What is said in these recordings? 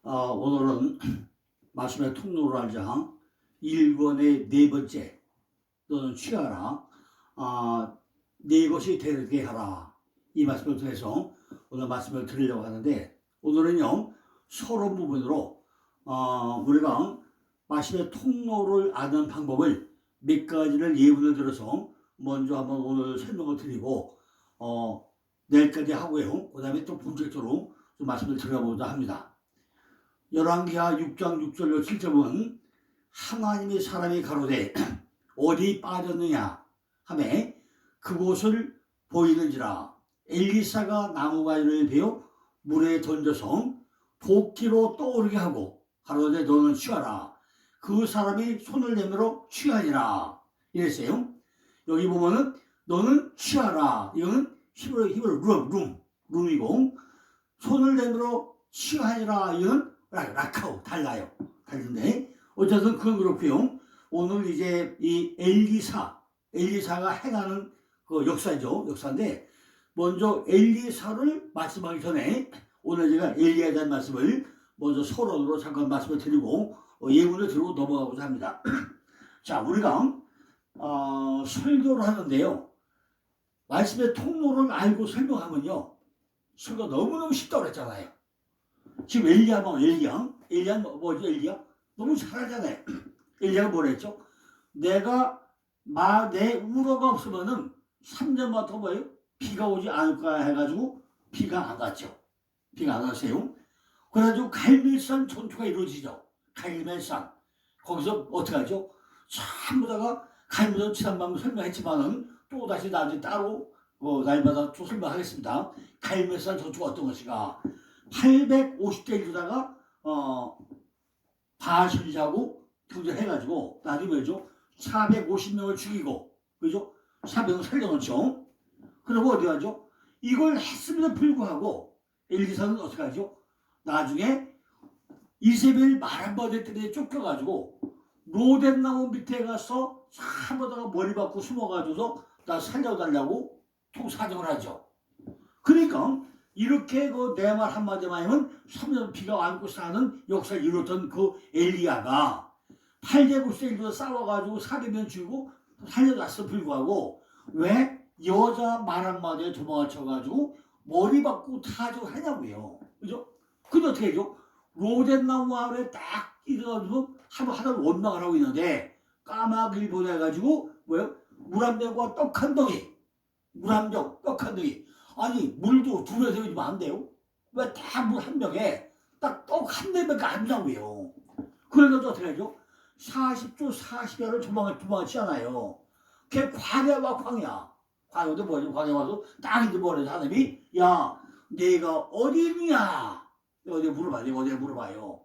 오늘은 말씀의 통로를 알자 1권의 네 번째, 너는 취하라, 네 것이 되게 하라, 이 말씀을 통해서 오늘 말씀을 드리려고 하는데, 오늘은요 서론 부분으로 우리가 말씀의 통로를 아는 방법을 몇 가지를 예문을 들어서 먼저 한번 오늘 설명을 드리고 내일까지 하고요. 그 다음에 또 본격적으로 좀 말씀을 드려보자 합니다. 열왕기하 6장 6절로 7절은 하나님이 사람이 가로되 어디 빠졌느냐 하매 그곳을 보이는지라. 엘리사가 나무가지를 베어 물에 던져서 도끼로 떠오르게 하고 가로되 너는 취하라. 그 사람이 손을 내밀어 취하니라 이랬어요. 여기 보면은 너는 취하라, 이거는 히브리어 룸이고, 손을 내밀어 취하니라, 이거는 락하고 달라요. 다른데 어쨌든 그건 그렇고요. 오늘 이제 이 엘리사가 행하는 그 역사죠. 역사인데 먼저 엘리사를 말씀하기 전에 오늘 제가 엘리야에 대한 말씀을 먼저 서론으로 잠깐 말씀을 드리고 예문을 들고 넘어가고자 합니다. 자, 우리가 설교를 하는데요, 말씀의 통로를 알고 설명하면요 설교가 너무너무 쉽다고 그랬잖아요. 지금 엘리야 뭐죠? 엘리야 너무 잘하잖아요. 엘리야가 뭐라 했죠? 내 우러가 없으면은 3년마다 뭐예요? 비가 오지 않을까 해가지고 비가 안 왔죠. 비가 안 왔어요. 그래가지고 갈멜산 전투가 이루어지죠. 갈멜산. 거기서 어떻게 하죠? 전부 다가 갈멜산 지난번 설명했지만은 또 다시 나중에 따로 날마다 또 설명하겠습니다. 갈멜산 전투가 어떤 것인가? 850대 이루다가 바실자고 교전해가지고 나중에 뭐죠? 450명을 죽이고, 그죠? 400명 살려놓죠. 그리고 어디 가죠? 이걸 했음에도 불구하고 엘리사는 어떻게 하죠? 나중에 이세벨 말한바들 때문에 쫓겨가지고 로뎀나무 밑에 가서 사보다가 머리 박고 숨어가지고서 나 살려달라고 통사정을 하죠. 그러니까 이렇게 내 말 한마디만 하면 3년 비가 안고 사는 역사를 이뤘던 그 엘리야가 800세기로 싸워가지고 400명 죽이고 살려놨음에도 불구하고 왜 여자 말 한마디에 도망을 쳐가지고 머리 박고 타적을 하냐고요. 그죠? 근데 어떻게 해죠? 로뎀나무 아래 딱 일어가지고 하나를 원망을 하고 있는데 까마귀를 보내가지고 뭐요? 물 한 병과 떡 한 덩이, 떡 한 덩이. 아니 물도 두 배 세우면 안 돼요? 왜 다 물 한 병에 딱 떡 한 대밖에 안 나고요. 그래서 어떻게 하죠? 40조 40여를 도망치잖아요. 그게 광야와 광야. 광야도 뭐죠? 광야 와서 딱 이제 뭐래 하나님이 야 내가 어디 있냐? 어디 물어봐요.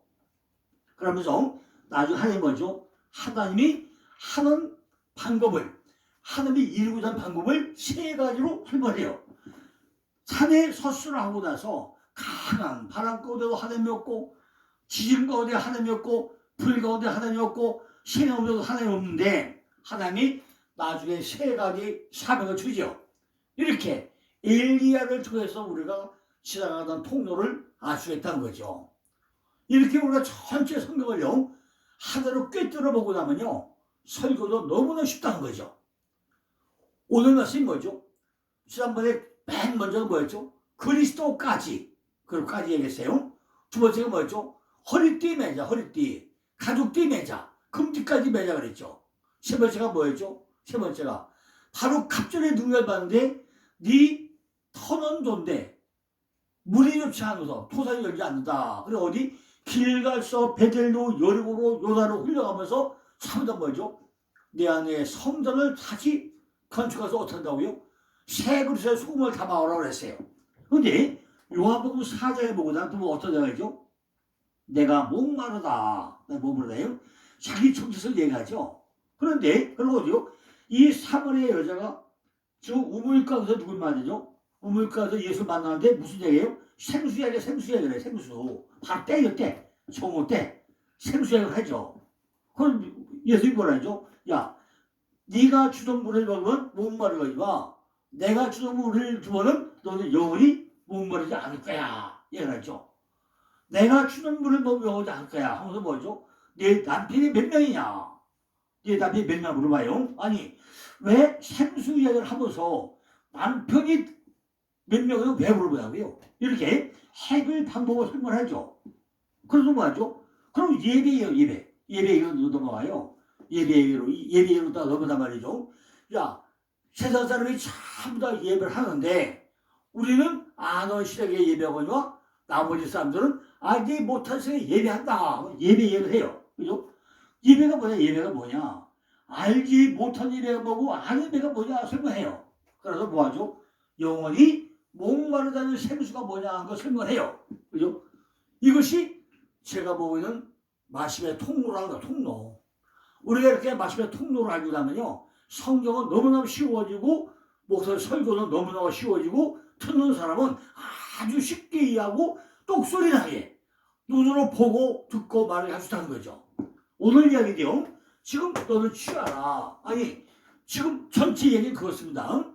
그러면서 나중에 하나님 뭐죠? 하나님이 하는 방법을, 하나님이 이루고자 하는 방법을 세 가지로 설명해요. 산에 서술을 하고 나서 강한 바람 가운데도 하나님이 없고, 지진 가운데 하나님이 없고, 불 가운데 하나님이 없고, 신 가운데도 하나님이 없는데 하나님이 나중에 세 가지 사명을 주죠. 이렇게 엘리야를 통해서 우리가 지나가던 통로를 알 수 있다는 거죠. 이렇게 우리가 전체 성경을요 하나로 꿰뚫어 보고 나면요 설교도 너무나 쉽다는 거죠. 오늘 말씀이 뭐죠? 지난번에 맨 먼저가 뭐였죠? 그리스도까지. 그걸까지 얘기했어요. 두 번째가 뭐였죠? 허리띠 매자, 허리띠. 가죽띠 매자, 금띠까지 매자 그랬죠. 세 번째가 뭐였죠? 세 번째가 바로 갑절의 능력을 받는데 네 터는 돈데 물이 좋지 않아서 토산이 열지 않는다. 그리고 어디 길갈서 베델로 여리고로 요단으로 흘러가면서 사무다 뭐죠? 내 안에 성전을 다시 건축해서 어떻게 한다고요? 새 그릇에 소금을 담아오라고 그랬어요. 근데 요한복음 4장에 보고는 또 어떤 장이죠? 내가 목마르다. 내가 목마르다요? 자기 정체성을 얘기하죠. 그런데 그리고 어디요? 이 사마리아 여자가 지금 우물가에서 누굴 만나죠? 우물가에서 예수 만나는데 무슨 얘기예요? 생수 얘기래. 생수. 바로 때요, 때. 성호 때. 생수 얘기를 하죠. 그럼 예수님이 뭐라 하죠? 야, 네가 주던 물을 먹으면 목마르거니와 내가 주던 물을 주면은 너는 영원히 목마르지 않을 거야. 얘기를 하죠. 내가 주는 물을 너 왜 오지 않을 거야 하면서 뭐죠? 내 남편이 몇 명이냐? 내 남편이 몇 명 물어봐요. 아니 왜 생수 이야기를 하면서 남편이 몇 명을 왜 물어보냐고요? 이렇게 해결 방법을 설명하죠. 그래서 뭐하죠? 그럼 예배예요, 예배. 예배로 넘어가요. 예배로 다 넘어간단 말이죠. 야, 세상 사람이 전부 다 예배를 하는데 우리는 안원 시댁에 예배하거니와 나머지 사람들은 네 못한 시댁에 예배한다. 예배를 해요. 그죠? 예배가 뭐냐? 예배가 뭐냐? 알지 못한 예배가 뭐고 아는 예배가 뭐냐 설명해요. 그래서 뭐하죠? 영원히 목마르다는 생수가 뭐냐 하는 걸 설명해요. 그죠? 이것이 제가 보기에는 말씀의 통로라는 거, 통로. 우리가 이렇게 말씀의 통로를 알고 나면요. 성경은 너무나 쉬워지고, 목사의 설교는 너무나 쉬워지고, 듣는 사람은 아주 쉽게 이해하고, 똑소리 나게 눈으로 보고, 듣고, 말을 할 수 있다는 거죠. 오늘 이야기인데요. 지금 너는 취하라. 아니, 지금 전체 얘기는 그렇습니다.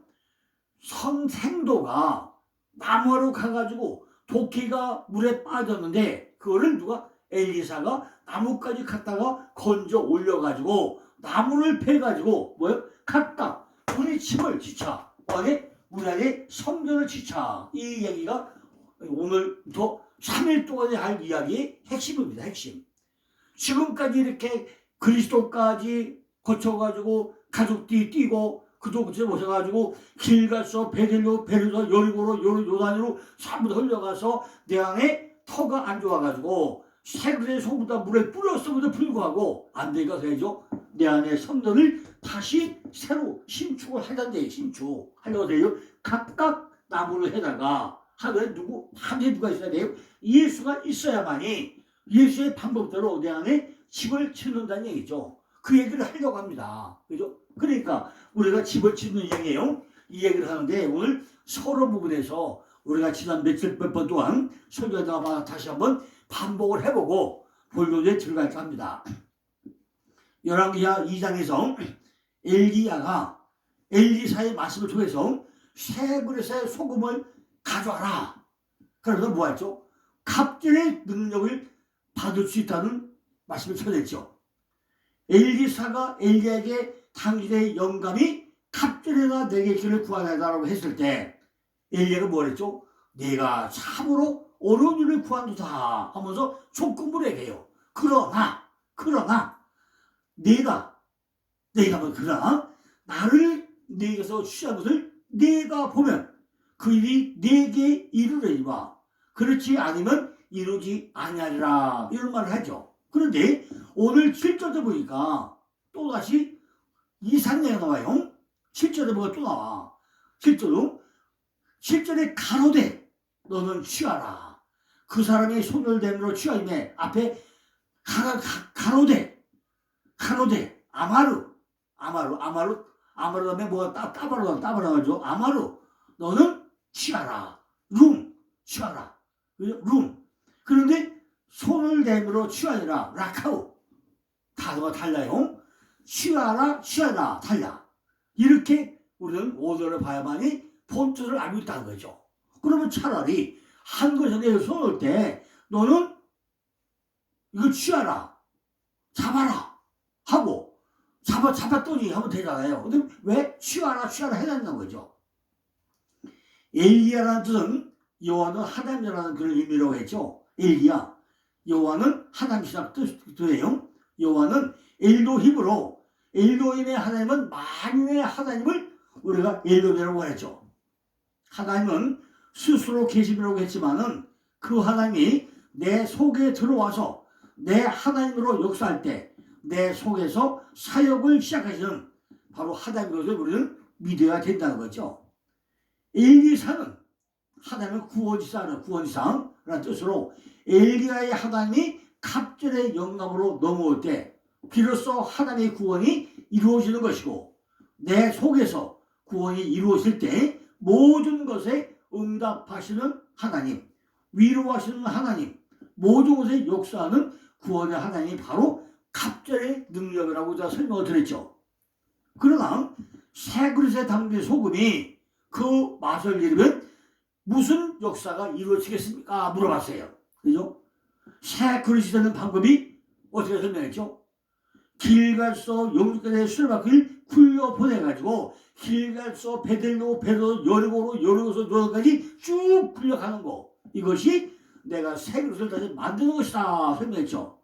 선생도가 나무로 가가지고 도끼가 물에 빠졌는데 그거를 누가 엘리사가 나무까지 갖다가 건져 올려가지고 나무를 패가지고 뭐요? 갖다 우리 집을 지쳐 우리 안에 성전을 지쳐 이 얘기가 오늘부터 3일 동안에 할 이야기의 핵심입니다. 핵심. 지금까지 이렇게 그리스도까지 거쳐가지고 가족들이 뛰고 그도 그때 오셔가지고 길 가서 베들로 여리고로 요단으로 전부 흘려가서 내 안에 터가 안 좋아가지고 새그레 소보다 물에 뿌렸음에도 불구하고 안 되니까 그래죠. 내 안에 성전을 다시 새로 신축을 하던데 신축하려고 돼요. 각각 나무를 해다가 하늘에 누가 있어야 돼요. 예수가 있어야만이 예수의 방법대로 내 안에 집을 짓는다는 얘기죠. 그 얘기를 하려고 합니다. 그죠? 그러니까 우리가 집을 짓는 얘기예요. 이 얘기를 하는데 오늘 서로 부분에서 우리가 지난 몇 번 동안 설교하다가 다시 한번 반복을 해보고 본론에 들어갈까 합니다. 열왕기하 2장에서 엘리야가 엘리사의 말씀을 통해서 세 그릇의 소금을 가져와라. 그래서 뭐했죠? 갑절의 능력을 받을 수 있다는 말씀을 전했죠. 엘리사가 엘리야에게 당신의 영감이 갑절에다 내게 길을 구하라고 했을 때 엘리야가 뭐랬죠? 내가 참으로 어려운 일을 구한다 하면서 조건부를 얘기해요. 그러나 내가 그러나 나를 내게서 취한 것을 내가 보면 그 일이 내게 이르려니와 그렇지 않으면 이루지 아니하리라 이런 말을 하죠. 그런데 오늘 7절에 보니까 또다시 이상례가 나와요. 7절에 보니까 또 나와. 7절에 가로되 너는 취하라. 그 사람의 손을 대므로 취하임에 앞에 가로되 아마루 다음에 뭐가 따바로가죠. 아마루 너는 취하라. 취하라. 그런데 손을 대므로 취하니라 라카우 단어가 달라요. 취하라 달라. 이렇게 우리는 오절을 봐야만이 본뜻을 알고 있다는 거죠. 그러면 차라리 한 것에 대해서 손을 때 너는 이거 취하라 잡아라 하고 잡았더니 하면 되잖아요. 근데 왜 취하라 해야 된다는 거죠. 엘리야라는 뜻은 여호와는 하나님이라는 그런 의미라고 했죠. 엘리야 여호와는 하나님이라는 뜻이에요. 여호와는 엘로힘으로 엘로힘의 하나님은 만유의 하나님을 우리가 엘로힘이라고 했죠. 하나님은 스스로 계심이라고 했지만은 그 하나님이 내 속에 들어와서 내 하나님으로 역사할 때 내 속에서 사역을 시작하시는 바로 하나님 것을 우리는 믿어야 된다는 거죠. 엘리사는 하나님의 구원이상이라는 뜻으로 엘리야의 하나님이 갑절의 영감으로 넘어올 때 비로소 하나님의 구원이 이루어지는 것이고 내 속에서 구원이 이루어질 때 모든 것에 응답하시는 하나님, 위로하시는 하나님, 모든 것에 역사하는 구원의 하나님이 바로 갑절의 능력이라고 제가 설명을 드렸죠. 그러나 새 그릇에 담긴 소금이 그 맛을 잃으면 무슨 역사가 이루어지겠습니까? 물어봤어요. 그죠? 새 그릇이 되는 방법이 어떻게 설명했죠? 길갈서 영주까지 수레바퀴를 굴려 보내가지고 길갈서 베들로 베드로 여리고로 여리고서 요단까지 쭉 굴려가는 거, 이것이 내가 새 그릇을 다시 만드는 것이다 설명했죠.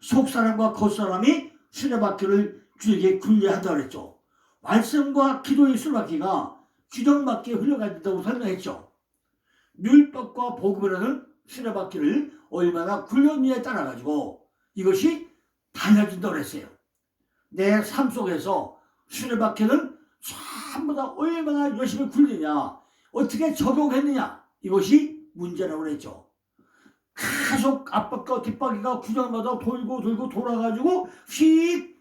속사람과 겉사람이 수레바퀴를 길게 굴려야 한다고 그랬죠. 말씀과 기도의 수레바퀴가 균형맞게 흘러가야 된다고 설명했죠. 율법과 복음이라는 수레바퀴를 얼마나 굴렸느냐에 따라 가지고 이것이 달라진다고 그랬어요. 내 삶 속에서 수레바퀴는 전부 다 얼마나 열심히 굴리냐, 어떻게 적용했느냐, 이것이 문제라고 그랬죠. 계속 앞바퀴와 뒷바퀴가 구장마다 돌고 돌고 돌아가지고 휙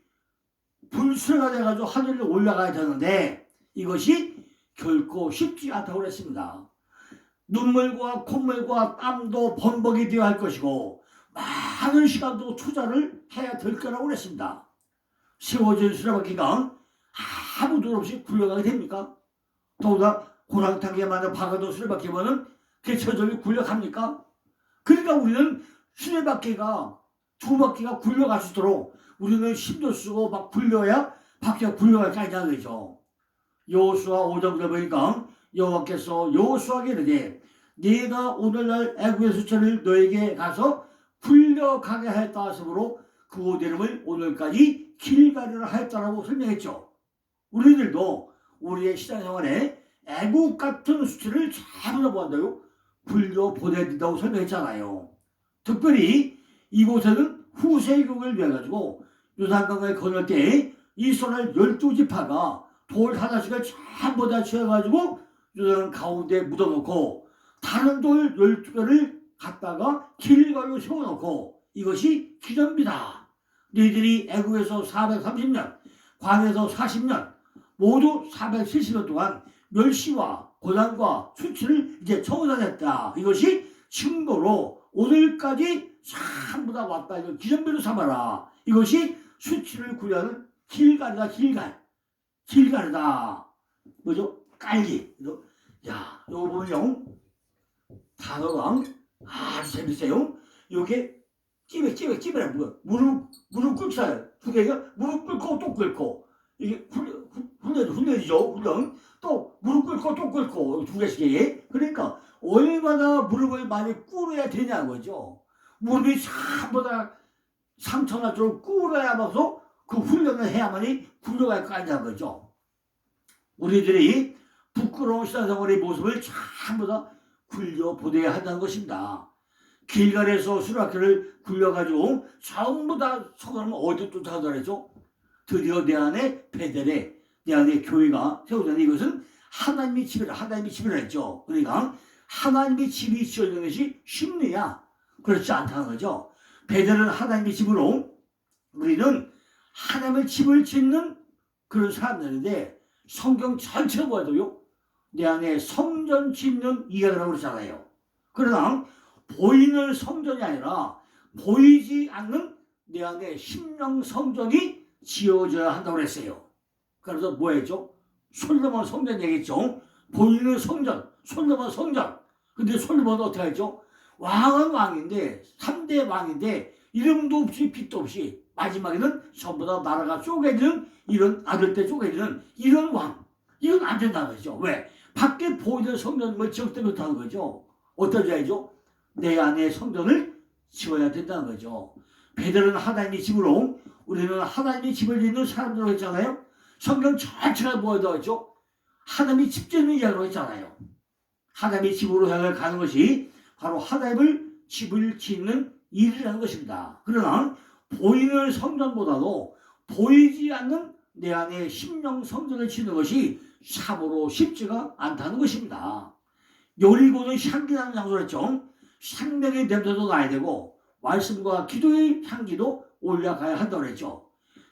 불수레가 돼가지고 하늘로 올라가야 되는데 이것이 결코 쉽지 않다고 그랬습니다. 눈물과 콧물과 땀도 번복이 되어야 할 것이고 많은 시간도 투자를 해야 될 거라고 그랬습니다. 세워진 수레바퀴가 아무도 없이 굴러가게 됩니까? 더구나 고랑탕에 만든 박아둔 수레바퀴만은 개처절히 굴러갑니까? 그러니까 우리는 수레바퀴가 두 바퀴가 굴러갈 수 있도록 우리는 힘도 쓰고 막 굴려야 바퀴가 굴러갈 게 아니냐는 거죠. 여호수아 5장에 보니까 여호와께서 여호수아에게 이르되 네가 오늘날 애굽의 수천을 너에게 가서 굴려가게 하였다 하심으로 그 이름을 오늘까지 길갈이라 하였다라고 설명했죠. 우리들도 우리의 신앙생활에 애국 같은 수치를 잘 보한다요 굴려 보내야 된다고 설명했잖아요. 특별히 이곳에는 후세국을 위해 가지고 요단강을 건널 때 이스라엘 12지파가 돌 하나씩을 전부 다 채워가지고 요단 가운데 묻어놓고 다른 돌 12개를 갖다가 길갈로 세워놓고 이것이 기념비다. 너희들이 애국에서 430년, 광야에서 40년, 모두 470년 동안 멸시와 고난과 수치를 이제 청산했다. 이것이 증거로 오늘까지 전부 다 왔다. 이걸 기념비로 삼아라. 이것이 수치를 구하는 길갈이다. 길갈이다. 뭐죠? 깔기. 야, 이거 보면요. 단어가 아주 재밌어요. 이게 찌베라. 무릎 꿇잖아요. 두 개가 무릎 꿇고 또 꿇고. 이게 훈련이죠. 훈련. 또 무릎 꿇고 또 꿇고. 두 개씩이. 그러니까 얼마나 무릎을 많이 꿇어야 되냐는 거죠. 무릎이 전부 다 상처나 좀 꿇어야만서 그 훈련을 해야만이 굴러갈 거 아니냐는 거죠. 우리들이 부끄러운 신앙생활의 모습을 전부 다 굴려보내야 한다는 것입니다. 길갈에서 수레바퀴를 굴려가지고 전부 다 서가면 어디 쫓아가더라 그랬죠? 드디어 내 안에 베델에 내 안에 교회가 세워졌는데 이것은 하나님의 집이라 했죠. 그러니까 하나님의 집이 지어지는 것이 쉽느냐? 그렇지 않다는 거죠. 베델은 하나님의 집으로 우리는 하나님의 집을 짓는 그런 사람들인데 성경 전체를 보아도요. 내 안에 성전 짓는 이야기라고 그러잖아요. 그러나 보이는 성전이 아니라 보이지 않는 내 안에 심령 성전이 지어져야 한다고 그랬어요. 그래서 뭐 했죠? 솔로몬 성전 얘기했죠. 보이는 성전, 솔로몬 성전. 근데 솔로몬은 어떻게 했죠? 왕은 왕인데 3대 왕인데 이름도 없이 빛도 없이 마지막에는 전부 다 나라가 쪼개지는 이런 아들때 쪼개지는 이런 왕. 이건 안 된다는 거죠. 왜? 밖에 보이는 성전을 지었다 못하는 거죠. 어떤 자이죠? 내 안에 성전을 지어야 된다는 거죠. 베델은 하나님의 집으로 우리는 하나님의 집을 짓는 사람들로 했잖아요. 성경 전체가 뭐라고 했죠? 하나님의 집 짓는 이야기로 했잖아요. 하나님의 집으로 향해 가는 것이 바로 하나님을 집을 짓는 일이라는 것입니다. 그러나 보이는 성전보다도 보이지 않는 내 안에 심령 성전을 짓는 것이 참으로 쉽지가 않다는 것입니다. 여리고는 향기나는 장소를 했죠. 생명의 냄새도 나야 되고 말씀과 기도의 향기도 올라가야 한다고 했죠.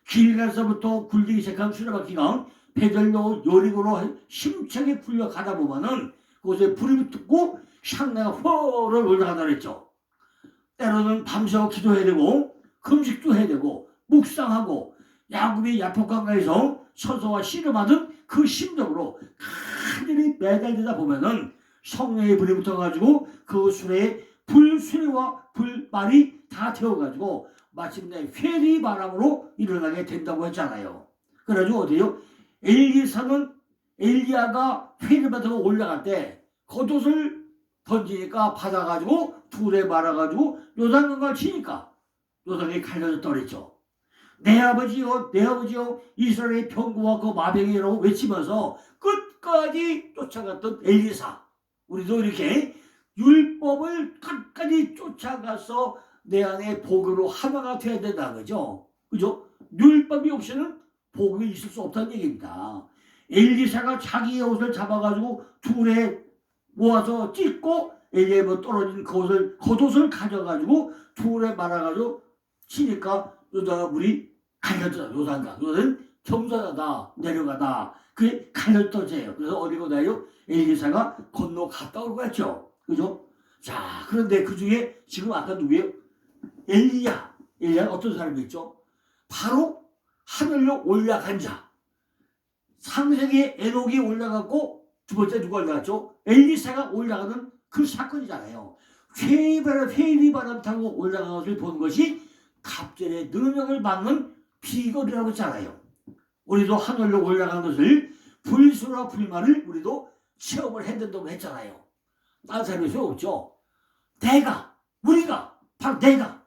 길갈에서부터 굴리기 시작한 수레바퀴가 베델로 여리고로 힘차게 굴려가다 보면은 그곳에 불이 붙고 향내가 훨훨 올라가다 그랬죠. 때로는 밤새워 기도해야 되고 금식도 해야 되고 묵상하고 야곱이 야복강가에서 서서와 씨름하던 그 심정으로 간절히 매달리다 보면은 성령의 불이 붙어가지고 그 수레에 불수레와 불말이 다 태워가지고 마침내 회리 바람으로 일어나게 된다고 했잖아요. 그래가지고 어디요? 엘리사는 엘리야가 회리바닥에 올라갈 때 겉옷을 던지니까 받아가지고 둘에 말아가지고 요단강을 치니까 요단강이 갈라졌다 그랬죠. 내 아버지요 내 아버지요 이스라엘의 병거와 그 마병이라고 외치면서 끝까지 쫓아갔던 엘리사. 우리도 이렇게 율법을 끝까지 쫓아가서 내 안에 복으로 하나가 되어야 된다는 거죠. 그죠? 율법이 없이는 복이 있을 수 없다는 얘기입니다. 엘리사가 자기의 옷을 잡아가지고 둘에 모아서 찢고 엘리야의 뭐 떨어진 겉옷을 가져가지고 둘에 말아가지고 치니까 요단가 물이 갈려져. 요단강. 요단은 겸손하다 내려가다. 그게 갈려져요. 그래서 어디로 가요? 엘리사가 건너갔다 오고 했죠. 그죠? 자, 그런데 그 중에 지금 아까 누구예요? 엘리야. 엘리야는 어떤 사람이 있죠? 바로 하늘로 올라간 자. 상세기에 에녹이 올라갔고 두 번째 누가 올라갔죠? 엘리사가 올라가는 그 사건이잖아요. 회리바람 타고 올라간 것을 보는 것이 갑절의 능력을 받는 비결이라고 했잖아요. 우리도 하늘로 올라간 것을 불수와 불말을 우리도 체험을 해야 된다고 했잖아요. 다른 사람이 소용 없죠. 우리가 바로 내가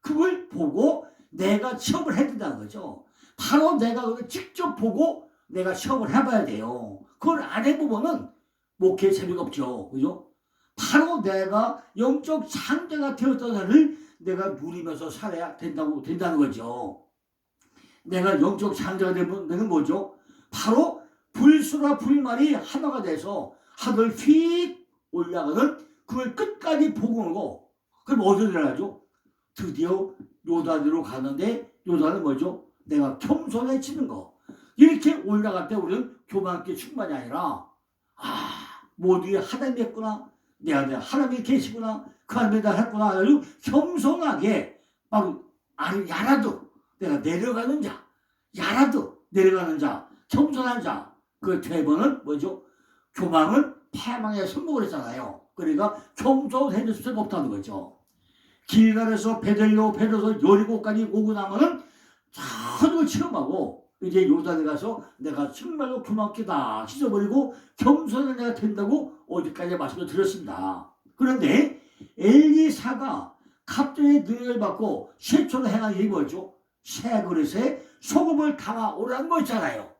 그걸 보고 내가 체험을 해야 된다는 거죠. 바로 내가 그걸 직접 보고 내가 시험을 해봐야 돼요. 그걸 안 해보면은 목회 재미가 없죠. 그죠? 바로 내가 영적 창자가 되었던 날을 내가 누리면서 살아야 된다는 거죠. 내가 영적 창자가 되면 내가 뭐죠? 바로 불수와 불말이 하나가 돼서 하늘 휙 올라가는 그걸 끝까지 복음하고 그럼 어디로 들어가죠? 드디어 요단으로 가는데 요단은 뭐죠? 내가 겸손해지는 거. 이렇게 올라갈 때 우리는 교만하게 충만이 아니라 모두에 하나님이 있구나. 내 안에 하나님이 계시구나. 그 안에 다 했구나. 아주 겸손하게 바로 야라도 내가 내려가는 자. 야라도 내려가는 자. 겸손한 자. 그 대번은 뭐죠? 교만은 패망의 선목을 했잖아요. 그러니까 겸손해질 수가 없다는 거죠. 길갈에서 베들로서 여리고까지 오고 나면은 하늘을 체험하고 이제 요단에 가서 내가 정말로 교만하다 씻어버리고 겸손한 내가 된다고 어디까지 말씀을 드렸습니다. 그런데 엘리사가 갑자기 능력을 받고 최초로 행한 일이 뭐죠? 새 그릇에 소금을 담아오라는 거 있잖아요.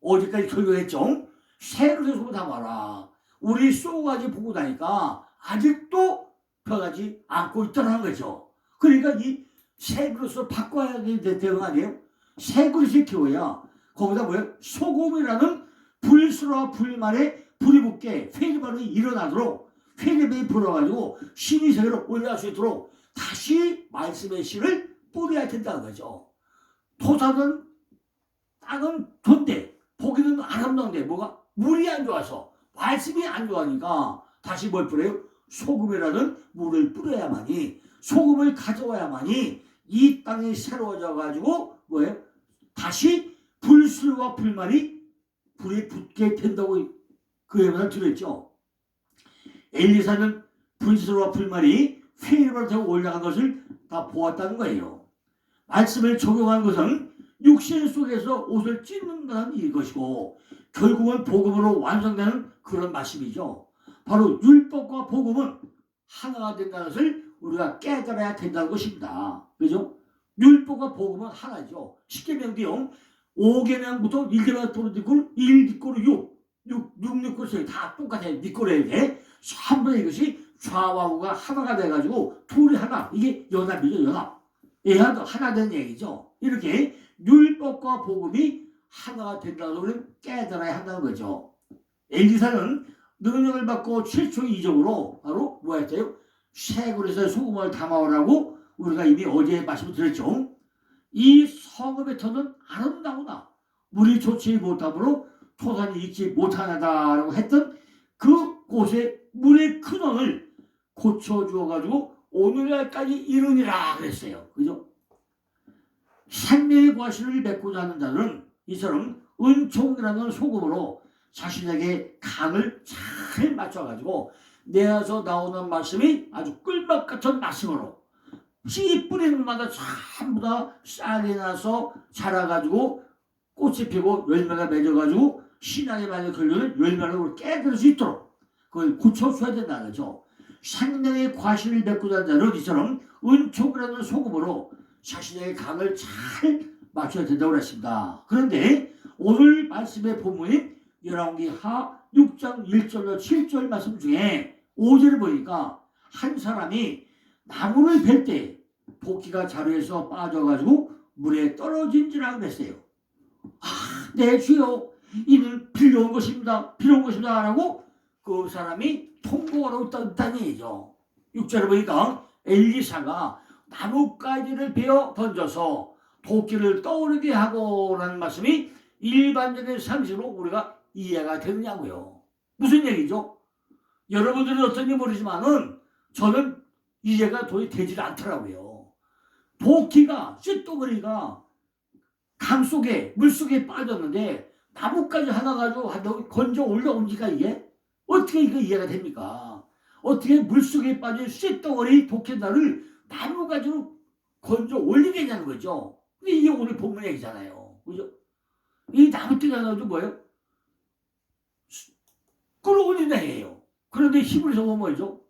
어디까지 설교했죠? 새 그릇에 소금 담아라. 우리 쏘가지 보고 나니까 아직도 변하지 않고 있다는 거죠. 그러니까 이 새 그릇을 바꿔야 되는 거 아니에요? 새 그릇이 되어야 거기다 뭐예요? 소금이라는 불수와 불말에 불이 붙게 회리바람이 일어나도록 회리바람이 불어가지고 신이 세계로 올라갈 수 있도록 다시 말씀의 씨를 뿌려야 된다는 거죠. 토사는 땅은 좋은데 보기는 아름다운데 뭐가? 물이 안 좋아서 말씀이 안 좋아하니까 다시 뭘 뿌려요? 소금이라는 물을 뿌려야만이 소금을 가져와야만이 이 땅이 새로워져 가지고 뭐예요? 다시 불수와 불말이 불이 붙게 된다고 그 예언을 드렸죠. 엘리사는 불수와 불말이 회의를 타고 올라간 것을 다 보았다는 거예요. 말씀을 적용한 것은 육신 속에서 옷을 찢는다는 이것이고 결국은 복음으로 완성되는 그런 말씀이죠. 바로 율법과 복음은 하나가 된다는 것을 우리가 깨달아야 된다는 것입니다. 그죠? 율법과 복음은 하나죠. 10계명도요. 5계명부터 1계명 도로 1, 뒷꼬로 6, 6, 다 똑같아요. 뒷꼬로에 돼. 한 번에 이것이 좌와 우가 하나가 돼가지고 둘이 하나. 이게 연합이죠. 연합. 얘도 하나 된 얘기죠. 이렇게 율법과 복음이 하나가 된다는 것을 깨달아야 한다는 거죠. 엘리사는 능력을 받고 최초의 이적으로 바로 뭐였어요? 새 그릇에 소금을 담아오라고 우리가 이미 어제 말씀을 드렸죠. 이 성읍의 터는 아름다우나 물이 좋지 못하므로 토산이 익지 못하나다라고 했던 그 곳에 물의 근원을 고쳐주어가지고 오늘날까지 이르니라 그랬어요. 그죠? 생명의 과실을 맺고자 하는 자들은 이처럼 은총이라는 소금으로 자신에게 간을 잘 맞춰가지고 내에서 나오는 말씀이 아주 꿀맛 같은 말씀으로 씨 뿌리는 마다 전부 다 싹이 나서 자라가지고 꽃이 피고 열매가 맺어가지고 신앙에 많이 걸리는 열매를 깨달을 수 있도록 그걸 고쳐줘야 된다는 거죠. 생명의 과실을 메꾸는 자는 이처럼 은총이라는 소금으로 자신의 간을 잘 맞춰야 된다고 했습니다. 그런데 오늘 말씀의 본문인 열왕기하 6장 1절로 7절 말씀 중에 5절을 보니까 한 사람이 나무를 벨 때 도끼가 자루에서 빠져가지고 물에 떨어진지라 그랬어요. 네 주여, 이는 빌려온 것입니다. 빌려온 것입니다. 라고 그 사람이 통곡하러 있다는 얘기죠. 6절을 보니까 엘리사가 나뭇가지를 베어 던져서 도끼를 떠오르게 하고 라는 말씀이 일반적인 상식으로 우리가 이해가 되느냐고요. 무슨 얘기죠? 여러분들은 어떤지 모르지만은 저는 이해가 도저히 되질 않더라고요. 도끼가 쇳덩어리가 강 속에 물속에 빠졌는데 나뭇가지 하나 가지고 건져 올라옵니까? 이게 어떻게 이거 이해가 됩니까? 어떻게 물속에 빠진 쇳덩어리 도끼날을 나뭇가지로 건져 올리겠냐는 거죠. 근데 이게 오늘 본문 얘기잖아요. 그죠? 이 나뭇가지 하나도 뭐예요? 끌어올리는 애예요. 그런데 히브리서 보면 뭐죠?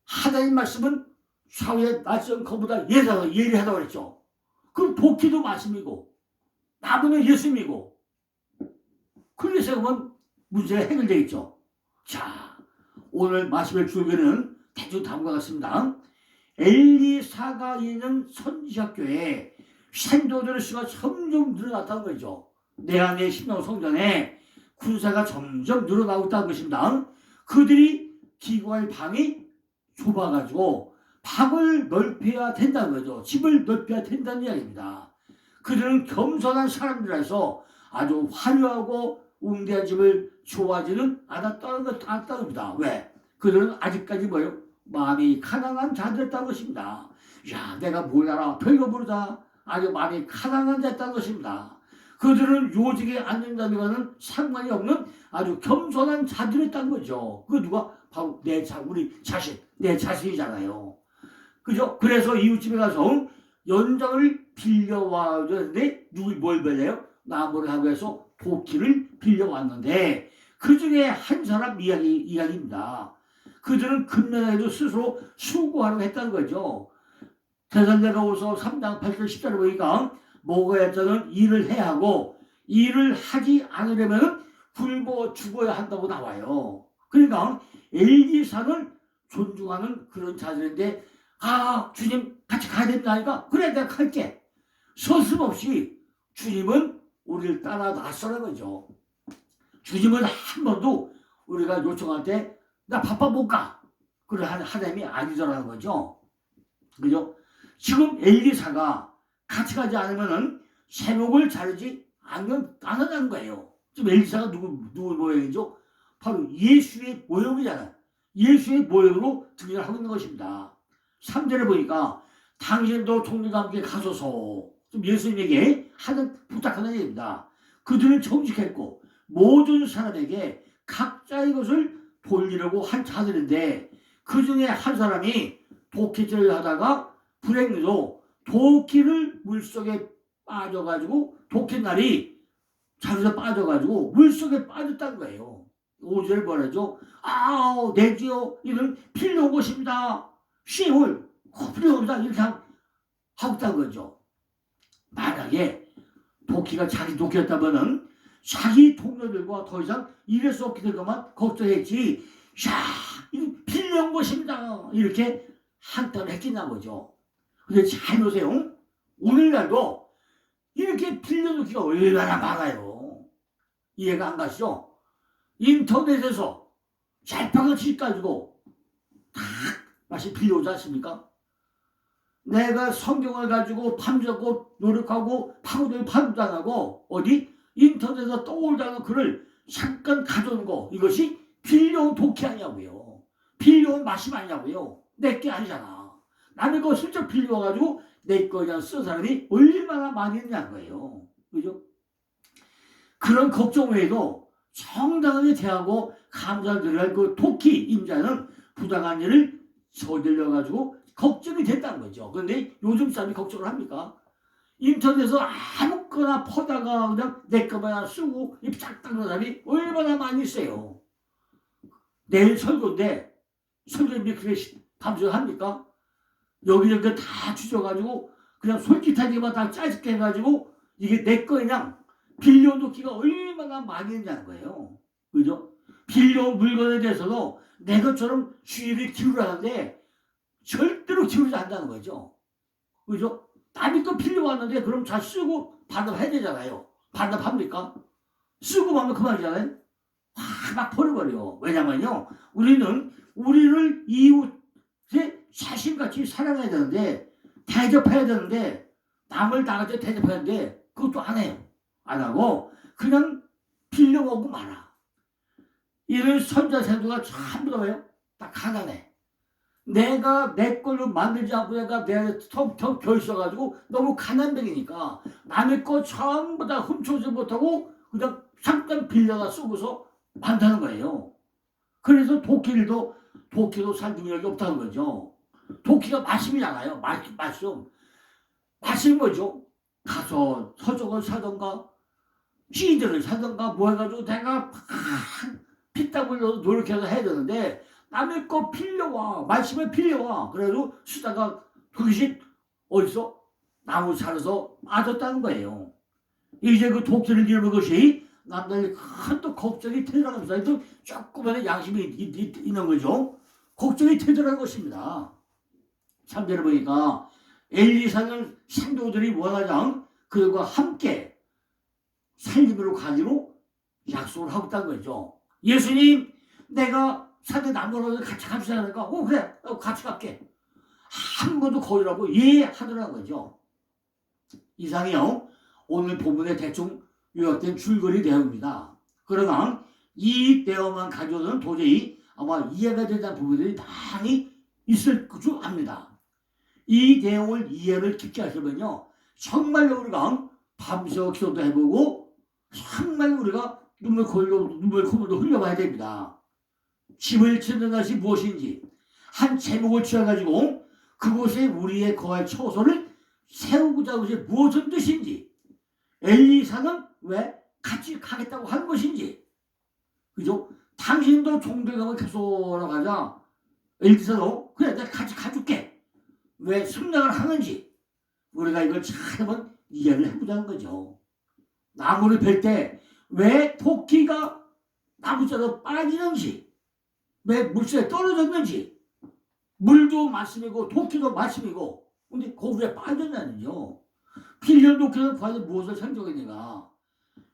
하나님 말씀은 사회의 낯선 것보다 예리하다고 그랬죠. 그럼 도끼도 말씀이고 나무는 예수님이고 그래서 보면 문제가 해결되겠죠. 자, 오늘 말씀의 줄기는 대충 다음과 같습니다. 엘리사가 있는 선지학교에 생도들의 수가 점점 늘어났다는 거죠. 내 안에 신명 성전에 군사가 점점 늘어나고 있다는 것입니다. 그들이 기거할 방이 좁아가지고 방을 넓혀야 된다는 거죠. 집을 넓혀야 된다는 이야기입니다. 그들은 겸손한 사람들이라서 아주 화려하고 웅대한 집을 좋아하지는 않았다는 겁니다. 왜? 그들은 아직까지 뭐예요? 마음이 가난한 자들이었다는 것입니다. 야, 내가 뭘 알아? 별거 모르다. 아주 마음이 가난한 자였다는 것입니다. 그들은 요직에 앉는다는 상관이 없는 아주 겸손한 자들이었다는 거죠. 그 누가? 바로 우리 자신, 내 자신이잖아요. 그죠? 그래서 이웃집에 가서 연장을 빌려와야 되는데 뭘 빌려요? 나무를 하고 해서 도끼를 빌려왔는데 그 중에 한 사람 이야기입니다. 그들은 금년에도 스스로 수고하려고 했다는 거죠. 대선대가오서 3장 8절 10절을 보니까 먹어야 자는 일을 해야 하고 일을 하지 않으려면 굶어 죽어야 한다고 나와요. 그러니까 엘리사는 존중하는 그런 자들인데 주님 같이 가야 된다니까 그래 내가 갈게. 서슴없이 주님은 우리를 따라 나서는 거죠. 주님은 한 번도 우리가 요청할 때 나 바빠 못 가. 그런 하나님이 아니더라는 거죠. 그죠? 지금 엘리사가 같이 가지 않으면은 세목을 자르지 않는다는 거예요. 지금 엘리사가 누구 모양이죠? 바로 예수의 모형이잖아요. 예수의 모형으로 등장을 하고 있는 것입니다. 3절에 보니까 당신도 총리가 함께 가소서. 좀 예수님에게 부탁하는 얘기입니다. 그들을 정직했고 모든 사람에게 각자의 것을 돌리려고 한 자들인데 그 중에 한 사람이 도끼질을 하다가 불행히도 도끼를 물속에 빠져가지고 도끼날이 자루에서 빠져가지고 물속에 빠졌다는 거예요. 5절 뭐라죠? 내 주여 이는 필요한 것입니다. 시올 필요합니다. 이렇게 하고 있다는 거죠. 만약에 도끼가 자기 도끼였다면은 자기 동료들과 더 이상 일할 수 없게 될 것만 걱정했지. 이거 필요한 것입니다. 이렇게 한탄을 했겠나 보죠. 근데 잘 보세요. 오늘날도 이렇게 필요한 도끼가 얼마나 많아요. 이해가 안 가시죠? 인터넷에서 잘파가 집 가지고 다 맛이 필요하지 않습니까? 내가 성경을 가지고 밤새고 노력하고 파고들고 파도 안 하고 어디 인터넷에서 떠올다는 글을 잠깐 가져오는 거 이것이 필요한 도끼 아니냐고요. 필요한 맛이 아니냐고요. 내게 아니잖아. 남의 거 슬쩍 빌려가지고 내 거 그냥 쓴 사람이 얼마나 많이 있냐는 거예요. 그죠? 그런 걱정 외에도 정당하게 대하고 감사를 드려야 그 토끼 임자는 부당한 일을 저질러 가지고 걱정이 됐다는 거죠. 그런데 요즘 사람이 걱정을 합니까? 인터넷에서 아무거나 퍼다가 그냥 내 것만 쓰고 입싹 닦는 사람이 얼마나 많이 있어요. 내일 설교인데 설교님이 그래 감사합니까? 여기저기 다 주셔가지고 그냥 솔깃하게만 다 짜집게 해가지고 이게 내 거 그냥 빌려놓기가 얼마나 많이 있냐는 거예요. 그죠? 빌려온 물건에 대해서도 내 것처럼 주의를 기울하는데 절대로 기울이지 않는다는 거죠. 그죠? 남이 또 빌려왔는데 그럼 잘 쓰고 반납해야 되잖아요. 반납합니까? 쓰고 나면 그만이잖아요. 막 버려버려. 왜냐면요. 우리는 우리를 이웃의 자신같이 사랑해야 되는데 대접해야 되는데 남을 나한테 대접해야 되는데 그것도 안 해요. 안 하고 그냥 빌려오고 말아. 이런 선자생도가 전부 다 왜요? 다 가난해. 내가 내 걸로 만들지 않고 내가 턱턱 결써가지고 너무 가난뱅이니까 남의 거 전부 다 훔쳐오지 못하고 그냥 잠깐 빌려다 쓰고서 많다는 거예요. 그래서 도끼도 살 능력이 없다는 거죠. 도끼가 말씀이잖아요. 말씀. 말씀이 뭐죠? 가서 서적을 사던가 CD를 사던가 뭐 해가지고 내가 피땀 흘려서 노력해서 해야 되는데 남의 거 빌려와. 말씀을 빌려와. 그래도 쓰다가 그것이 어디서 나무 살아서 빠졌다는 거예요. 이제 그 독재를 이루는 것이 남들이 큰 또 걱정이 되더라고요. 또 조그만한 양심이 있는 거죠. 걱정이 되더라는 것입니다. 3절에 보니까 엘리사는 신도들이 원하장 그들과 함께 살림으로 가기로 약속을 하고 있다는 거죠. 예수님, 내가 산에 남으로 같이 갑시다 하니까 그래 같이 갈게. 한 번도 거리라고 예 하더라는 거죠. 이상이요. 오늘 본문에 대충 요약된 줄거리 내용입니다. 그러나 이 내용만 가져오는 도저히 아마 이해가 되지 않는 부분들이 많이 있을 줄 압니다. 이 내용을 이해를 깊게 하시면요. 정말로 우리가 밤새워 기도도 해보고 정말 우리가 눈물 콧물도 흘려봐야 됩니다. 집을 짓는 것이 무엇인지 한 제목을 취해가지고 그곳에 우리의 거할 처소를 세우고자 하는 것이 무엇인 뜻인지 엘리사는 왜 같이 가겠다고 한 것인지 그죠? 당신도 종교감을 계속 가자 엘리사도 그래 내가 같이 가줄게 왜 승낙을 하는지 우리가 이걸 잘 한번 이해를 해보자는 거죠. 나무를 벨 때 왜 토끼가 나무자로 빠지는지 왜 물속에 떨어졌는지 물도 말씀이고 토끼도 말씀이고 근데 거기에 빠졌냐는요. 필연도끼는 과연 무엇을 상징하느냐.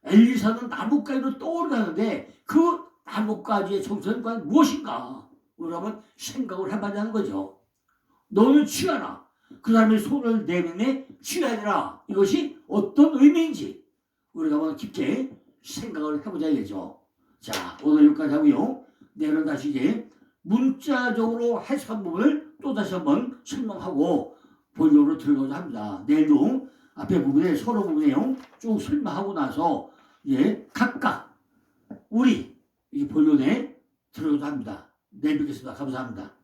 엘리사는 나뭇가지로 떠오르는데 그 나뭇가지의 정체는 과연 무엇인가. 그러면 생각을 해봐야 하는 거죠. 너는 취하라. 그 사람의 손을 내밀매 취해야 되라. 이것이 어떤 의미인지 우리가 한번 깊게 생각을 해보자겠죠. 자, 오늘 여기까지 하고요. 내일은 다시 이제 문자적으로 해석한 부분을 또 다시 한번 설명하고 본론으로 들어가자 합니다. 내일도 앞에 부분에 서로 부분에 쭉 설명하고 나서 이제 각각 우리 이 본론에 들어가자 합니다. 내일 뵙겠습니다. 감사합니다.